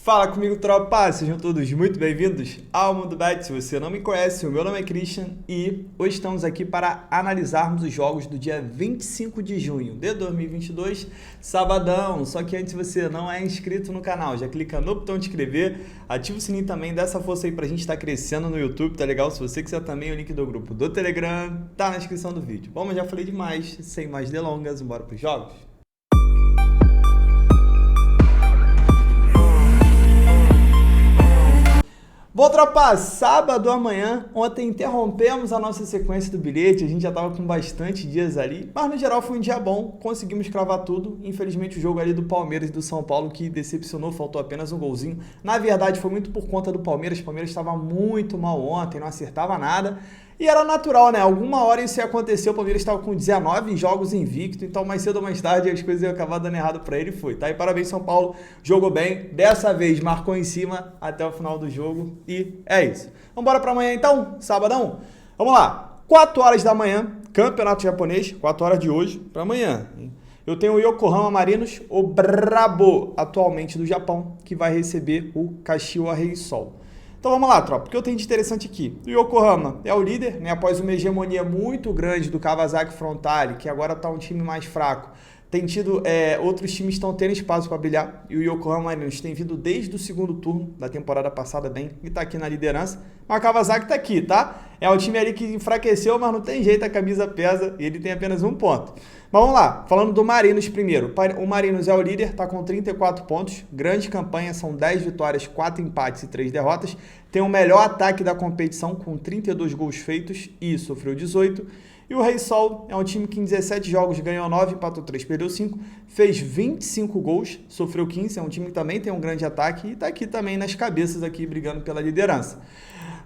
Fala comigo, tropa! Sejam todos muito bem-vindos ao Mundo Bet. Se você não me conhece, o meu nome é Christian e hoje estamos aqui para analisarmos os jogos do dia 25 de junho de 2022, sabadão. Só que antes, se você não é inscrito no canal, já clica no botão de inscrever, ativa o sininho também, dá essa força aí pra gente estar crescendo no YouTube, tá legal? Se você quiser também, o link do grupo do Telegram tá na descrição do vídeo. Bom, mas já falei demais, sem mais delongas, bora pros jogos? Bom, tropa, sábado amanhã, ontem interrompemos a nossa sequência do bilhete, a gente já estava com bastante dias ali, mas no geral foi um dia bom, conseguimos cravar tudo. Infelizmente o jogo ali do Palmeiras e do São Paulo que decepcionou, faltou apenas um golzinho. Na verdade foi muito por conta do Palmeiras, o Palmeiras estava muito mal ontem, não acertava nada. E era natural, né? Alguma hora isso ia acontecer, o Palmeiras estava com 19 jogos invicto, então mais cedo ou mais tarde as coisas iam acabar dando errado para ele e foi, tá? E parabéns São Paulo, jogou bem, dessa vez marcou em cima até o final do jogo e é isso. Vamos embora para amanhã então, sabadão? Vamos lá, 4 horas da manhã, campeonato japonês, 4 horas de hoje para amanhã. Eu tenho o Yokohama Marinos, o brabo atualmente do Japão, que vai receber o Kashiwa Reysol. Então vamos lá, tropa, o que eu tenho de interessante aqui? O Yokohama é o líder, né, após uma hegemonia muito grande do Kawasaki Frontale, que agora está um time mais fraco. Tem tido, outros times estão tendo espaço para brilhar e o Yokohama Marinos tem vindo desde o segundo turno da temporada passada bem e está aqui na liderança. Mas o Kawasaki está aqui, tá? É um time ali que enfraqueceu, mas não tem jeito, a camisa pesa e ele tem apenas um ponto. Mas vamos lá, falando do Marinos primeiro. O Marinos é o líder, está com 34 pontos, grande campanha, são 10 vitórias, 4 empates e 3 derrotas. Tem o melhor ataque da competição com 32 gols feitos e sofreu 18. E o Reysol é um time que em 17 jogos ganhou 9, empatou 3, perdeu 5, fez 25 gols, sofreu 15, é um time que também tem um grande ataque e está aqui também nas cabeças aqui brigando pela liderança.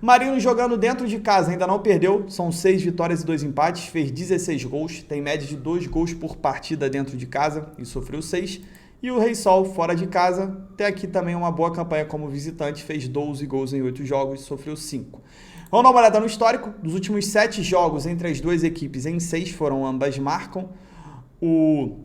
Marinos jogando dentro de casa, ainda não perdeu, são 6 vitórias e 2 empates, fez 16 gols, tem média de 2 gols por partida dentro de casa e sofreu 6. E o Reysol, fora de casa, tem aqui também uma boa campanha como visitante, fez 12 gols em 8 jogos e sofreu 5. Vamos dar uma olhada no histórico. Dos últimos 7 jogos entre as duas equipes, em 6 foram ambas marcam. O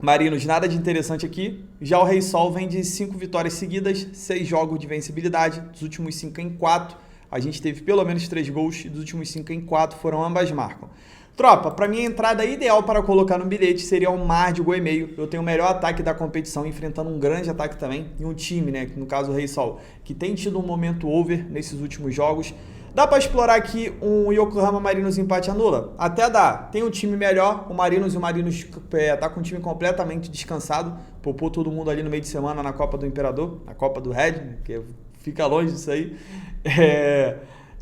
Marinos, nada de interessante aqui. Já o Reysol vem de 5 vitórias seguidas, 6 jogos de vencibilidade. Dos últimos 5 em 4, a gente teve pelo menos 3 gols. E dos últimos 5 em 4 foram ambas marcam. Tropa, para mim a entrada ideal para colocar no bilhete seria um mar de gol e meio. Eu tenho o melhor ataque da competição, enfrentando um grande ataque também. E um time, né, no caso o Reysol, que tem tido um momento over nesses últimos jogos. Dá para explorar aqui um Yokohama Marinos empate anula? Até dá. Tem um time melhor, o Marinos, e o Marinos tá com um time completamente descansado. Poupou todo mundo ali no meio de semana na Copa do Imperador, na Copa do Red, né, que fica longe disso aí.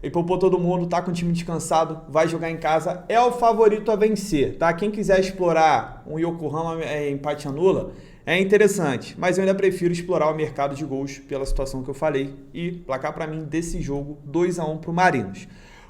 E poupou todo mundo, tá com o time descansado, vai jogar em casa, é o favorito a vencer, tá? Quem quiser explorar um Yokohama empate anula, é interessante, mas eu ainda prefiro explorar o mercado de gols pela situação que eu falei e placar para mim desse jogo 2-1 pro Marinos.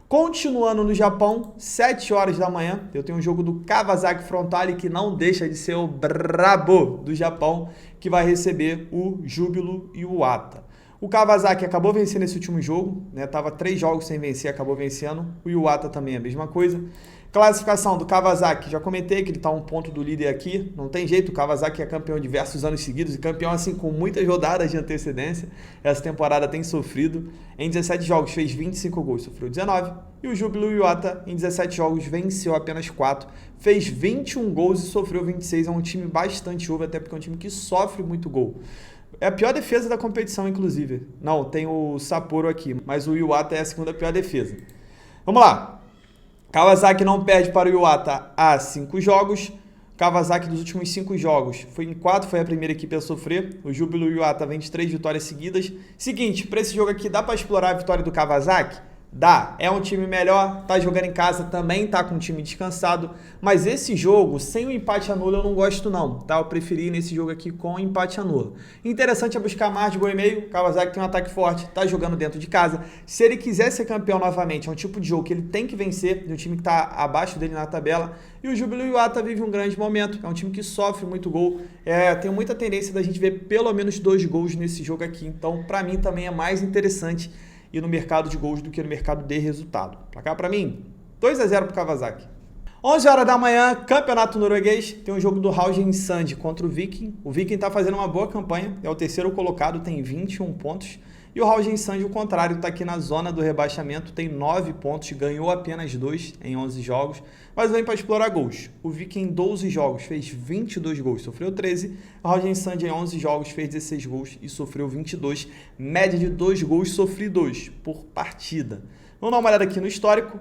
Continuando no Japão, 7 horas da manhã, eu tenho um jogo do Kawasaki Frontale que não deixa de ser o brabo do Japão, que vai receber o Júbilo Iwata. O Kawasaki acabou vencendo esse último jogo, né? Tava 3 jogos sem vencer, acabou vencendo. O Iwata também é a mesma coisa. Classificação do Kawasaki, já comentei que ele está um ponto do líder aqui. Não tem jeito, o Kawasaki é campeão diversos anos seguidos e campeão assim com muitas rodadas de antecedência. Essa temporada tem sofrido. Em 17 jogos fez 25 gols, sofreu 19. E o Júbilo Iwata em 17 jogos venceu apenas 4. Fez 21 gols e sofreu 26. É um time bastante over, até porque é um time que sofre muito gol. É a pior defesa da competição, inclusive. Não, tem o Sapporo aqui, mas o Iwata é a segunda pior defesa. Vamos lá. Kawasaki não perde para o Iwata há 5 jogos. Kawasaki dos últimos 5 jogos, em 4 foi a primeira equipe a sofrer. O Júbilo Iwata vem de 3 vitórias seguidas. Seguinte, para esse jogo aqui, dá para explorar a vitória do Kawasaki? Dá, é um time melhor, tá jogando em casa, também tá com um time descansado, mas esse jogo, sem o empate anula, eu não gosto não, tá? Eu preferi nesse jogo aqui com empate anula. Interessante é buscar mais de gol e meio, o Kawasaki tem um ataque forte, tá jogando dentro de casa. Se ele quiser ser campeão novamente, é um tipo de jogo que ele tem que vencer, de um time que tá abaixo dele na tabela, e o Júbilo Iwata vive um grande momento, é um time que sofre muito gol, tem muita tendência da gente ver pelo menos 2 gols nesse jogo aqui, então pra mim também é mais interessante ir no mercado de gols do que no mercado de resultado. Placar para mim, 2-0 pro Kawasaki. 11 horas da manhã, campeonato norueguês, tem um jogo do Haugesund contra o Viking. O Viking está fazendo uma boa campanha, é o terceiro colocado, tem 21 pontos. E o Haugesund, o contrário, está aqui na zona do rebaixamento, tem 9 pontos, ganhou apenas 2 em 11 jogos, mas vem para explorar gols. O Viking em 12 jogos fez 22 gols, sofreu 13. O Haugesund em 11 jogos fez 16 gols e sofreu 22, média de 2 gols sofridos por partida. Vamos dar uma olhada aqui no histórico.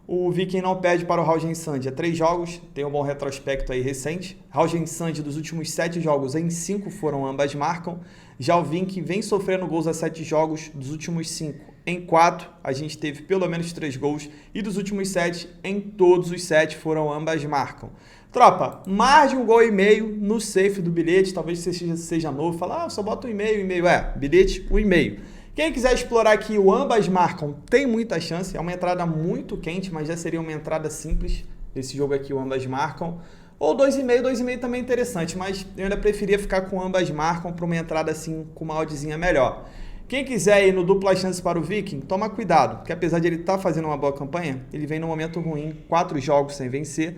O Viking não perde para o Haugesund há 3 jogos, tem um bom retrospecto aí recente. Haugesund dos últimos 7 jogos, em 5 foram ambas marcam. Já o Viking vem sofrendo gols a 7 jogos, dos últimos 5 em 4 a gente teve pelo menos 3 gols. E dos últimos 7, em todos os 7 foram ambas marcam. Tropa, mais de 1,5 gols no safe do bilhete, talvez você seja novo, fala, só bota 1,5, bilhete 1,5. Quem quiser explorar aqui o ambas marcam tem muita chance, é uma entrada muito quente, mas já seria uma entrada simples desse jogo aqui, o ambas marcam. Ou 2,5 também é interessante, mas eu ainda preferia ficar com ambas marcam para uma entrada assim com uma oddzinha melhor. Quem quiser ir no dupla chance para o Viking, toma cuidado, porque apesar de ele estar fazendo uma boa campanha, ele vem num momento ruim, 4 jogos sem vencer,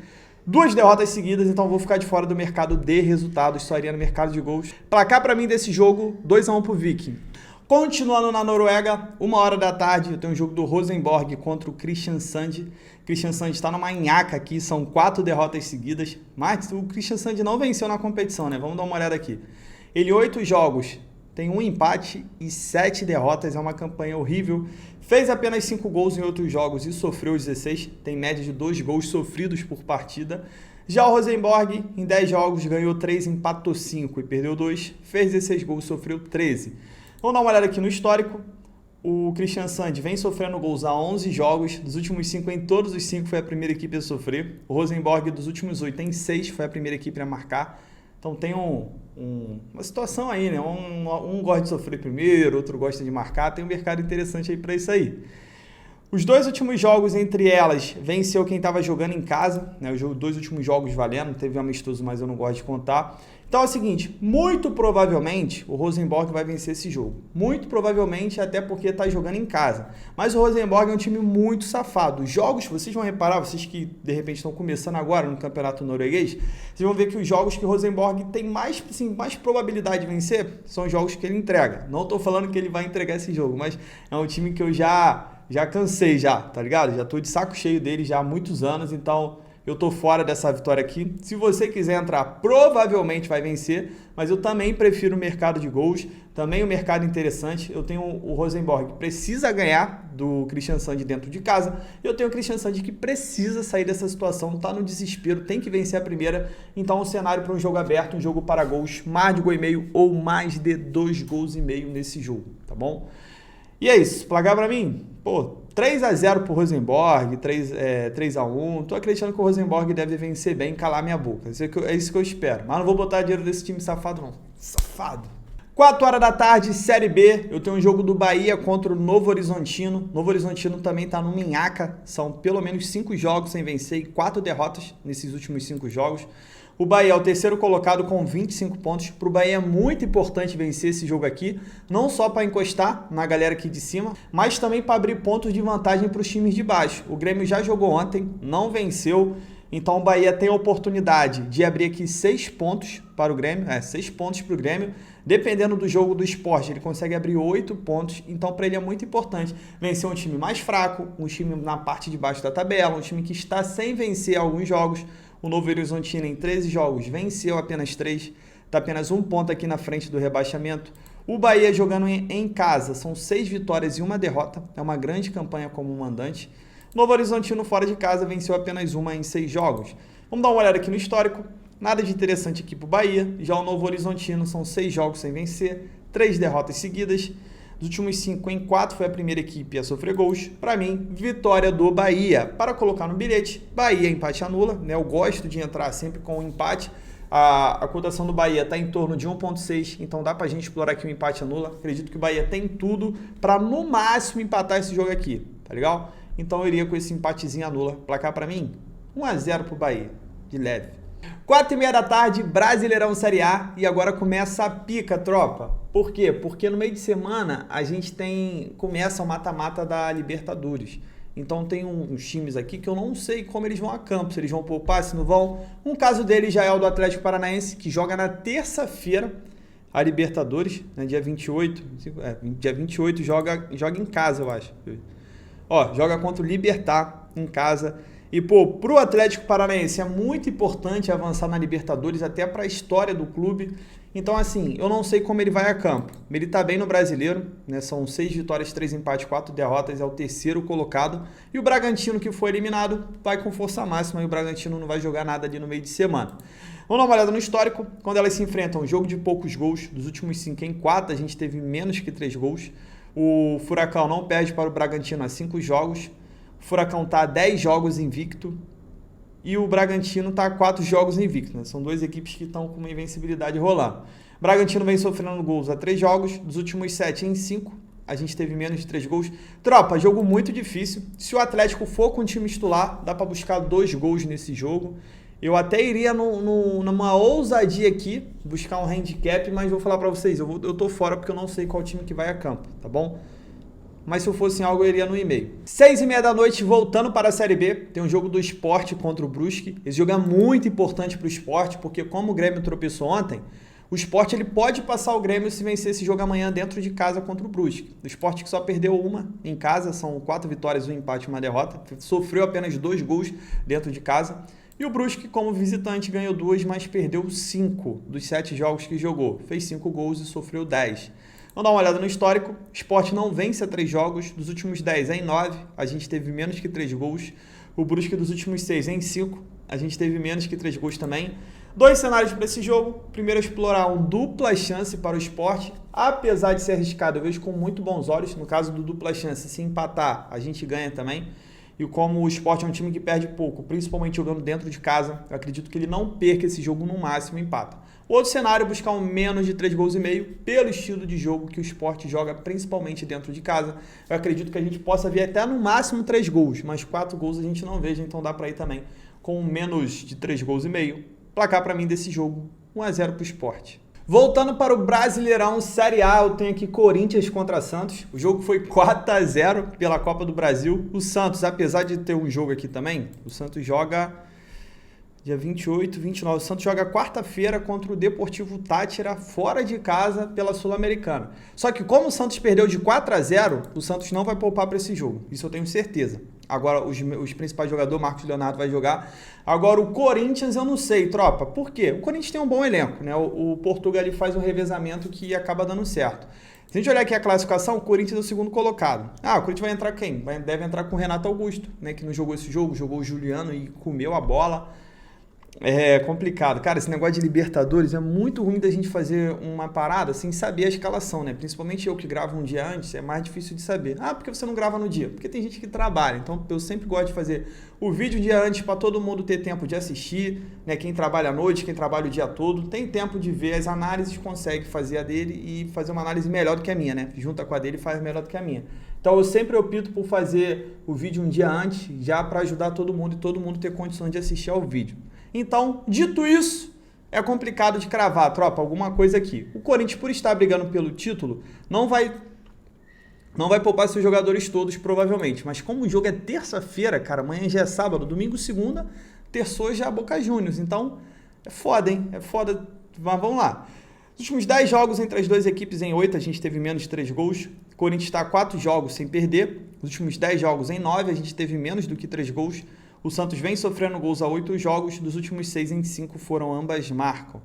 2 derrotas seguidas, então vou ficar de fora do mercado de resultados, só iria no mercado de gols. Placar para mim desse jogo, 2-1 para o Viking. Continuando na Noruega, 1 hora da tarde, eu tenho um jogo do Rosenborg contra o Kristiansand. Kristiansand está numa nhaca aqui, são 4 derrotas seguidas, mas o Kristiansand não venceu na competição, né? Vamos dar uma olhada aqui. Ele 8 jogos, tem 1 empate e 7 derrotas, é uma campanha horrível. Fez apenas 5 gols em outros jogos e sofreu 16, tem média de 2 gols sofridos por partida. Já o Rosenborg, em 10 jogos, ganhou 3, empatou 5 e perdeu 2, fez 16 gols, sofreu 13. Vamos dar uma olhada aqui no histórico. O Kristiansand vem sofrendo gols há 11 jogos. Dos últimos 5, em todos os 5 foi a primeira equipe a sofrer. O Rosenborg, dos últimos 8, em 6 foi a primeira equipe a marcar. Então tem uma situação aí, né? Um gosta de sofrer primeiro, outro gosta de marcar. Tem um mercado interessante aí para isso aí. Os 2 últimos jogos entre elas, venceu quem estava jogando em casa, né? Os 2 últimos jogos valendo, teve um amistoso, mas eu não gosto de contar. Então é o seguinte, muito provavelmente o Rosenborg vai vencer esse jogo. Muito provavelmente, até porque está jogando em casa. Mas o Rosenborg é um time muito safado. Os jogos, vocês vão reparar, vocês que de repente estão começando agora no campeonato norueguês, vocês vão ver que os jogos que o Rosenborg tem mais probabilidade de vencer são os jogos que ele entrega. Não estou falando que ele vai entregar esse jogo, mas é um time que eu já cansei já, tá ligado? Já tô de saco cheio dele já há muitos anos, então eu tô fora dessa vitória aqui. Se você quiser entrar, provavelmente vai vencer, mas eu também prefiro o mercado de gols, também o mercado interessante. Eu tenho o Rosenborg que precisa ganhar do Kristiansand dentro de casa, e eu tenho o Kristiansand que precisa sair dessa situação, tá no desespero, tem que vencer a primeira. Então o cenário para um jogo aberto, um jogo para gols, mais de 1,5 gols ou mais de 2,5 gols nesse jogo, tá bom? E é isso, placar pra mim, 3-0 pro Rosenborg, 3-1, tô acreditando que o Rosenborg deve vencer bem e calar minha boca, é isso que eu espero, mas não vou botar dinheiro desse time safado não, safado. 4 horas da tarde, Série B, eu tenho um jogo do Bahia contra o Novo Horizontino. Novo Horizontino também tá no minhaca, são pelo menos 5 jogos sem vencer e 4 derrotas nesses últimos 5 jogos. O Bahia é o terceiro colocado com 25 pontos. Para o Bahia é muito importante vencer esse jogo aqui, não só para encostar na galera aqui de cima, mas também para abrir pontos de vantagem para os times de baixo. O Grêmio já jogou ontem, não venceu, então o Bahia tem a oportunidade de abrir aqui 6 pontos para o Grêmio, 6 pontos para o Grêmio. Dependendo do jogo do Sport, ele consegue abrir 8 pontos, então para ele é muito importante vencer um time mais fraco, um time na parte de baixo da tabela, um time que está sem vencer alguns jogos. O Novo Horizontino em 13 jogos venceu apenas 3, está apenas 1 ponto aqui na frente do rebaixamento. O Bahia jogando em casa, são 6 vitórias e 1 derrota, é uma grande campanha como mandante. Novo Horizontino fora de casa venceu apenas 1 em 6 jogos. Vamos dar uma olhada aqui no histórico, nada de interessante aqui para o Bahia. Já o Novo Horizontino são 6 jogos sem vencer, 3 derrotas seguidas. Dos últimos 5 em 4 foi a primeira equipe a sofrer gols. Para mim, vitória do Bahia. Para colocar no bilhete, Bahia empate anula, né? Eu gosto de entrar sempre com o empate. A cotação do Bahia está em torno de 1,6, então dá para a gente explorar aqui o empate anula. Acredito que o Bahia tem tudo para no máximo empatar esse jogo aqui, tá legal? Então eu iria com esse empatezinho anula. Placar para mim, 1-0 para o Bahia, de leve. 4h30 da tarde, Brasileirão Série A, e agora começa a pica, tropa. Por quê? Porque no meio de semana a gente começa o mata-mata da Libertadores. Então tem uns times aqui que eu não sei como eles vão a campo, se eles vão poupar, se não vão. Um caso deles já é o do Atlético Paranaense, que joga na terça-feira a Libertadores, né, dia 28. Dia 28 joga em casa, eu acho. Ó, joga contra o Libertad em casa. E, pro Atlético Paranaense é muito importante avançar na Libertadores, até para a história do clube. Então, assim, eu não sei como ele vai a campo. Ele tá bem no Brasileiro, né? São 6 vitórias, 3 empates, 4 derrotas, é o terceiro colocado. E o Bragantino, que foi eliminado, vai com força máxima e o Bragantino não vai jogar nada ali no meio de semana. Vamos dar uma olhada no histórico. Quando elas se enfrentam, jogo de poucos gols. Dos últimos 5 em 4, a gente teve menos que 3 gols. O Furacão não perde para o Bragantino há 5 jogos. O Furacão está a 10 jogos invicto e o Bragantino está a 4 jogos invicto. Né? São duas equipes que estão com uma invencibilidade rolando. O Bragantino vem sofrendo gols há 3 jogos, dos últimos 7 em 5. A gente teve menos de 3 gols. Tropa, jogo muito difícil. Se o Atlético for com o time titular, dá para buscar 2 gols nesse jogo. Eu até iria numa ousadia aqui, buscar um handicap, mas vou falar para vocês, eu tô fora porque eu não sei qual time que vai a campo, tá bom? Mas se eu fosse em algo, eu iria no e-mail. 6h30 da noite, voltando para a Série B, tem um jogo do Sport contra o Brusque. Esse jogo é muito importante para o Sport, porque como o Grêmio tropeçou ontem, o Sport ele pode passar o Grêmio se vencer esse jogo amanhã dentro de casa contra o Brusque. O Sport que só perdeu uma em casa, são 4 vitórias, 1 empate e 1 derrota. Sofreu apenas 2 gols dentro de casa. E o Brusque, como visitante, ganhou 2, mas perdeu 5 dos 7 jogos que jogou. Fez 5 gols e sofreu 10. Vamos dar uma olhada no histórico. O Sport não vence a 3 jogos. Dos últimos 10 em 9, a gente teve menos que 3 gols. O Brusque dos últimos 6 em 5, a gente teve menos que 3 gols também. 2 cenários para esse jogo. Primeiro, explorar uma dupla chance para o Sport. Apesar de ser arriscado, eu vejo com muito bons olhos. No caso do dupla chance, se empatar, a gente ganha também. E como o Sport é um time que perde pouco, principalmente jogando dentro de casa, eu acredito que ele não perca esse jogo, no máximo empata. Outro cenário é buscar um menos de 3 gols e meio, pelo estilo de jogo que o Sport joga, principalmente dentro de casa. Eu acredito que a gente possa ver até no máximo 3 gols, mas 4 gols a gente não veja, então dá para ir também com menos de 3 gols e meio. Placar para mim desse jogo, 1-0 para o Sport. Voltando para o Brasileirão Série A, eu tenho aqui Corinthians contra Santos. O jogo foi 4-0 pela Copa do Brasil. O Santos, apesar de ter um jogo aqui também, o Santos joga dia 28, 29. O Santos joga quarta-feira contra o Deportivo Táchira, fora de casa, pela Sul-Americana. Só que como o Santos perdeu de 4-0, o Santos não vai poupar para esse jogo. Isso eu tenho certeza. Agora, os principais jogadores, Marcos Leonardo vai jogar. Agora, o Corinthians, eu não sei, tropa. Por quê? O Corinthians tem um bom elenco, né? O Portugal ali faz um revezamento que acaba dando certo. Se a gente olhar aqui a classificação, o Corinthians é o segundo colocado. O Corinthians vai entrar quem? Deve entrar com o Renato Augusto, né? Que não jogou esse jogo, jogou o Juliano e comeu a bola. É complicado. Cara, esse negócio de Libertadores é muito ruim da gente fazer uma parada sem saber a escalação, né? Principalmente eu que gravo um dia antes, é mais difícil de saber. Por que você não grava no dia? Porque tem gente que trabalha. Então, eu sempre gosto de fazer o vídeo um dia antes para todo mundo ter tempo de assistir, né? Quem trabalha à noite, quem trabalha o dia todo, tem tempo de ver as análises, consegue fazer a dele e fazer uma análise melhor do que a minha, né? Junta com a dele e faz melhor do que a minha. Então, eu sempre opto por fazer o vídeo um dia antes, já para ajudar todo mundo e todo mundo ter condições de assistir ao vídeo. Então, dito isso, é complicado de cravar, tropa, alguma coisa aqui. O Corinthians, por estar brigando pelo título, não vai poupar seus jogadores todos, provavelmente. Mas como o jogo é terça-feira, cara, amanhã já é sábado, domingo, segunda, terçou já é Boca Juniors. Então, é foda, hein? É foda. Mas vamos lá. Nos últimos 10 jogos entre as duas equipes, em 8, a gente teve menos de 3 gols. O Corinthians está a 4 jogos sem perder. Nos últimos 10 jogos, em 9, a gente teve menos do que 3 gols. O Santos vem sofrendo gols a 8 jogos, dos últimos 6 em 5 foram ambas marcam.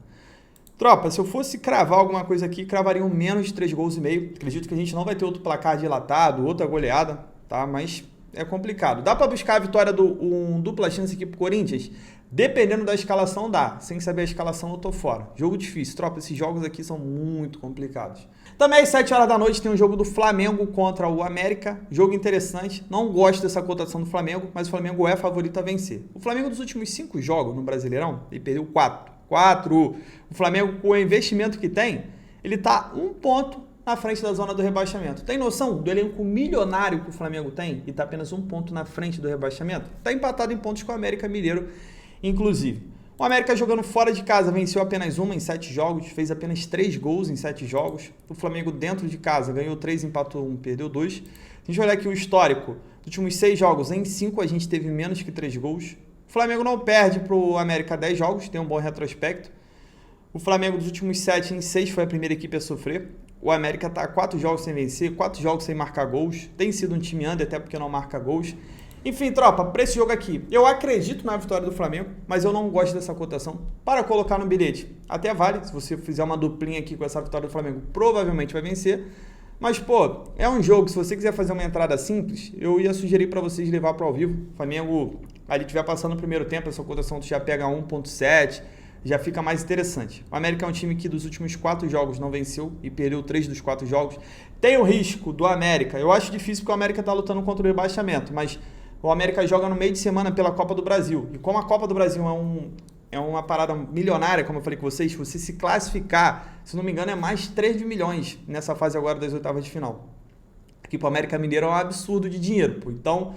Tropa, se eu fosse cravar alguma coisa aqui, cravaria um menos de 3 gols e meio. Acredito que a gente não vai ter outro placar dilatado, outra goleada, tá? Mas é complicado. Dá para buscar a vitória dupla chance aqui pro Corinthians? Dependendo da escalação, dá. Sem saber a escalação, eu tô fora. Jogo difícil, tropa. Esses jogos aqui são muito complicados. Também às 7 horas da noite tem um jogo do Flamengo contra o América. Jogo interessante. Não gosto dessa cotação do Flamengo, mas o Flamengo é favorito a vencer. O Flamengo dos últimos 5 jogos no Brasileirão, ele perdeu 4. O Flamengo, com o investimento que tem, ele tá 1 ponto na frente da zona do rebaixamento. Tem noção do elenco milionário que o Flamengo tem e tá apenas 1 ponto na frente do rebaixamento? Tá empatado em pontos com o América Mineiro, inclusive. O América jogando fora de casa venceu apenas 1 em 7 jogos, fez apenas 3 gols em 7 jogos. O Flamengo dentro de casa ganhou 3, empatou 1, perdeu 2. Se a gente olhar aqui o histórico, Dos últimos 6 jogos, em 5 a gente teve menos que 3 gols. O Flamengo não perde para o América 10 jogos, tem um bom retrospecto. O Flamengo dos últimos 7 em 6 foi a primeira equipe a sofrer. O América está 4 jogos sem vencer, 4 jogos sem marcar gols. Tem sido um time under, até porque não marca gols. Enfim, tropa, para esse jogo aqui, eu acredito na vitória do Flamengo, mas eu não gosto dessa cotação para colocar no bilhete. Até vale, se você fizer uma duplinha aqui com essa vitória do Flamengo, provavelmente vai vencer. Mas, pô, é um jogo, se você quiser fazer uma entrada simples, eu ia sugerir para vocês levar para ao vivo. O Flamengo, ali estiver passando no primeiro tempo, essa cotação já pega 1.7, já fica mais interessante. O América é um time que dos últimos 4 jogos não venceu e perdeu 3 dos 4 jogos. Tem o risco do América, eu acho difícil porque o América está lutando contra o rebaixamento, mas o América joga no meio de semana pela Copa do Brasil. E como a Copa do Brasil é uma parada milionária, como eu falei com vocês, se você se classificar, se não me engano, é mais 3 milhões nessa fase agora das oitavas de final. Aqui para o América Mineiro é um absurdo de dinheiro, pô. Então,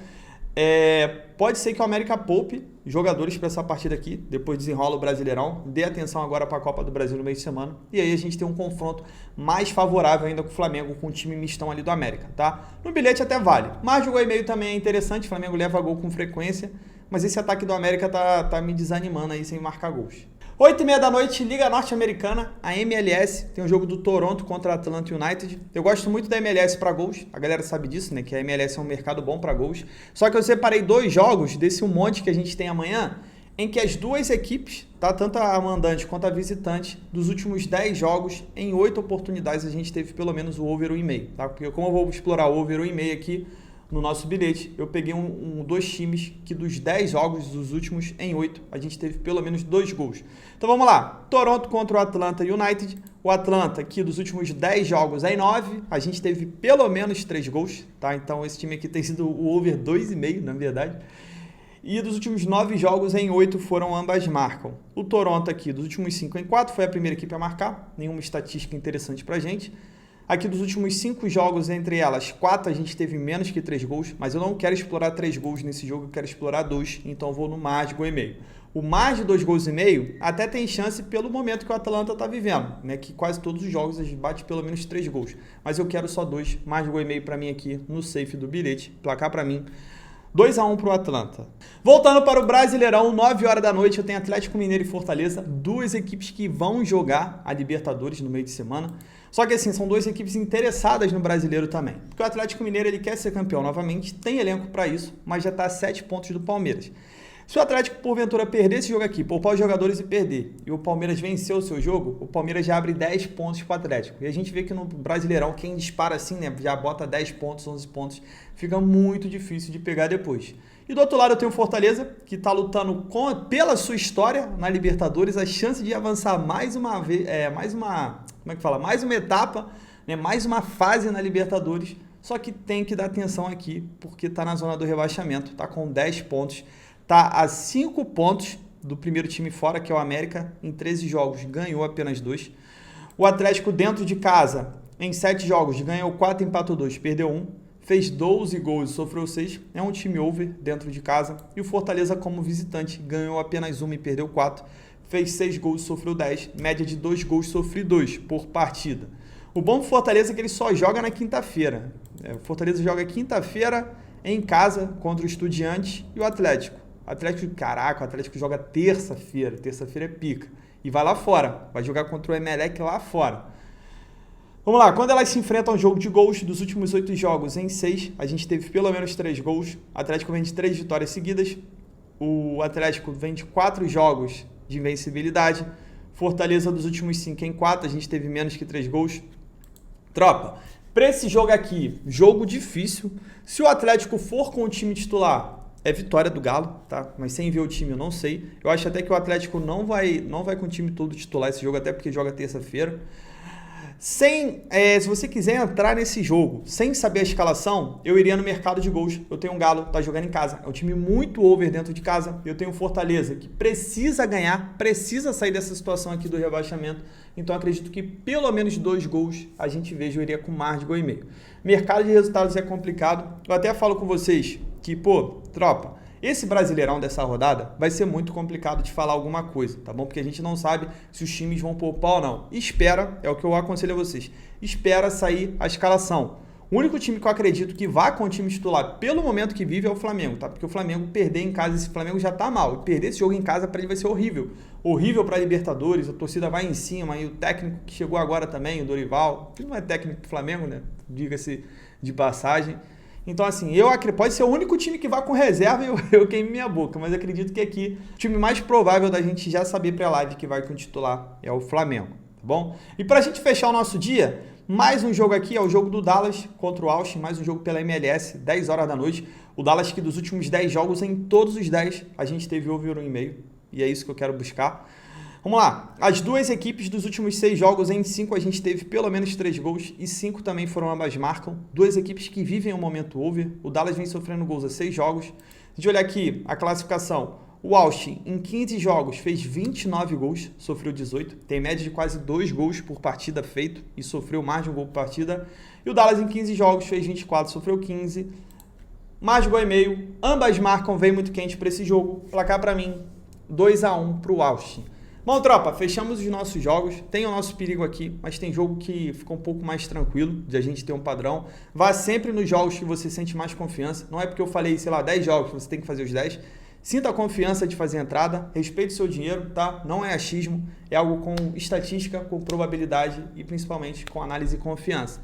pode ser que o América poupe jogadores para essa partida aqui, depois desenrola o Brasileirão, dê atenção agora para a Copa do Brasil no meio de semana, e aí a gente tem um confronto mais favorável ainda com o Flamengo, com o time mistão ali do América, tá? No bilhete até vale, mas o gol e meio também é interessante, o Flamengo leva gol com frequência, mas esse ataque do América tá me desanimando aí sem marcar gols. 8h30 da noite, Liga Norte-Americana, a MLS, tem um jogo do Toronto contra a Atlanta United. Eu gosto muito da MLS para gols, a galera sabe disso, né, que a MLS é um mercado bom para gols. Só que eu separei 2 jogos desse monte que a gente tem amanhã, em que as duas equipes, tá, tanto a mandante quanto a visitante, dos últimos 10 jogos, em 8 oportunidades a gente teve pelo menos o over 1,5, tá? Porque como eu vou explorar o over 1,5 aqui, no nosso bilhete, eu peguei 2 times que dos 10 jogos, dos últimos em 8, a gente teve pelo menos 2 gols. Então vamos lá, Toronto contra o Atlanta United. O Atlanta aqui dos últimos 10 jogos em 9, a gente teve pelo menos 3 gols, tá? Então esse time aqui tem sido o over 2,5, na verdade. E dos últimos 9 jogos em 8 foram ambas marcam. O Toronto aqui dos últimos 5 em 4 foi a primeira equipe a marcar, nenhuma estatística interessante pra gente. Aqui dos últimos 5 jogos, entre elas, 4 a gente teve menos que 3 gols, mas eu não quero explorar 3 gols nesse jogo, eu quero explorar 2, então eu vou no mais de gol e meio. O mais de 2 gols e meio até tem chance pelo momento que o Atlanta está vivendo, né? Que quase todos os jogos a gente bate pelo menos 3 gols. Mas eu quero só 2, mais de gol e meio para mim aqui no safe do bilhete, placar para mim. 2-1 para o Atlanta. Voltando para o Brasileirão, 9 horas da noite, eu tenho Atlético Mineiro e Fortaleza, 2 equipes que vão jogar a Libertadores no meio de semana. Só que assim, são 2 equipes interessadas no Brasileiro também. Porque o Atlético Mineiro ele quer ser campeão novamente, tem elenco para isso, mas já está a 7 pontos do Palmeiras. Se o Atlético, porventura, perder esse jogo aqui, poupar os jogadores e perder, e o Palmeiras vencer o seu jogo, o Palmeiras já abre 10 pontos para o Atlético. E a gente vê que no Brasileirão, quem dispara assim, né, já bota 10 pontos, 11 pontos, fica muito difícil de pegar depois. E do outro lado eu tenho o Fortaleza, que está lutando pela sua história na Libertadores, a chance de avançar mais uma vez, mais uma etapa, né, mais uma fase na Libertadores, só que tem que dar atenção aqui, porque está na zona do rebaixamento, está com 10 pontos, está a 5 pontos do primeiro time fora, que é o América, em 13 jogos, ganhou apenas 2. O Atlético dentro de casa, em 7 jogos, ganhou 4, empatou 2, perdeu 1. Fez 12 gols e sofreu 6, é um time over dentro de casa. E o Fortaleza, como visitante, ganhou apenas 1 e perdeu 4. Fez 6 gols e sofreu 10, média de 2 gols sofridos 2 por partida. O bom do Fortaleza é que ele só joga na quinta-feira. O Fortaleza joga quinta-feira em casa contra o Estudiantes e o Atlético. O Atlético joga terça-feira. Terça-feira é pica. E vai lá fora, vai jogar contra o Emelec lá fora. Vamos lá, quando elas se enfrentam ao jogo de gols, dos últimos 8 jogos em 6, a gente teve pelo menos 3 gols. O Atlético vem de 3 vitórias seguidas. O Atlético vem de 4 jogos de invencibilidade. Fortaleza dos últimos 5 em 4, a gente teve menos que 3 gols. Tropa, para esse jogo aqui, jogo difícil. Se o Atlético for com o time titular, é vitória do Galo, tá? Mas sem ver o time eu não sei. Eu acho até que o Atlético não vai com o time todo titular esse jogo, até porque joga terça-feira. Se você quiser entrar nesse jogo sem saber a escalação, eu iria no mercado de gols. Eu tenho um Galo, tá jogando em casa. É um time muito over dentro de casa. Eu tenho Fortaleza, que precisa ganhar, precisa sair dessa situação aqui do rebaixamento. Então acredito que pelo menos 2 gols a gente veja, eu iria com mais de gol e meio. Mercado de resultados é complicado. Eu até falo com vocês que, tropa, esse Brasileirão dessa rodada vai ser muito complicado de falar alguma coisa, tá bom? Porque a gente não sabe se os times vão poupar ou não. Espera, é o que eu aconselho a vocês, espera sair a escalação. O único time que eu acredito que vá com o time titular pelo momento que vive é o Flamengo, tá? Porque o Flamengo perder em casa, esse Flamengo já tá mal. E perder esse jogo em casa para ele vai ser horrível. Horrível para Libertadores, a torcida vai em cima, e o técnico que chegou agora também, o Dorival, que não é técnico do Flamengo, né? Diga-se de passagem. Então, assim, pode ser o único time que vá com reserva e eu queime minha boca, mas acredito que aqui o time mais provável da gente já saber pré-live que vai com o titular é o Flamengo, tá bom? E pra gente fechar o nosso dia, mais um jogo aqui, é o jogo do Dallas contra o Austin, mais um jogo pela MLS, 10 horas da noite. O Dallas que dos últimos 10 jogos, em todos os 10, a gente teve over 1,5, e é isso que eu quero buscar. Vamos lá, as duas equipes dos últimos 6 jogos, em 5 a gente teve pelo menos 3 gols e 5 também foram ambas marcam. Duas equipes que vivem um momento over. O Dallas vem sofrendo gols há 6 jogos. Se a gente olhar aqui a classificação, o Austin em 15 jogos fez 29 gols, sofreu 18. Tem média de quase 2 gols por partida feito e sofreu mais de um gol por partida. E o Dallas em 15 jogos fez 24, sofreu 15. Mais gol e meio. Ambas marcam, vem muito quente para esse jogo. Placar para mim, 2-1 para o Austin. Bom, tropa, fechamos os nossos jogos, tem o nosso perigo aqui, mas tem jogo que fica um pouco mais tranquilo de a gente ter um padrão. Vá sempre nos jogos que você sente mais confiança, não é porque eu falei, sei lá, 10 jogos, você tem que fazer os 10. Sinta a confiança de fazer a entrada, respeite o seu dinheiro, tá? Não é achismo, é algo com estatística, com probabilidade e principalmente com análise e confiança.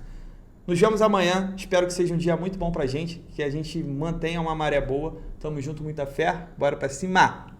Nos vemos amanhã, espero que seja um dia muito bom pra gente, que a gente mantenha uma maré boa. Tamo junto, muita fé, bora pra cima!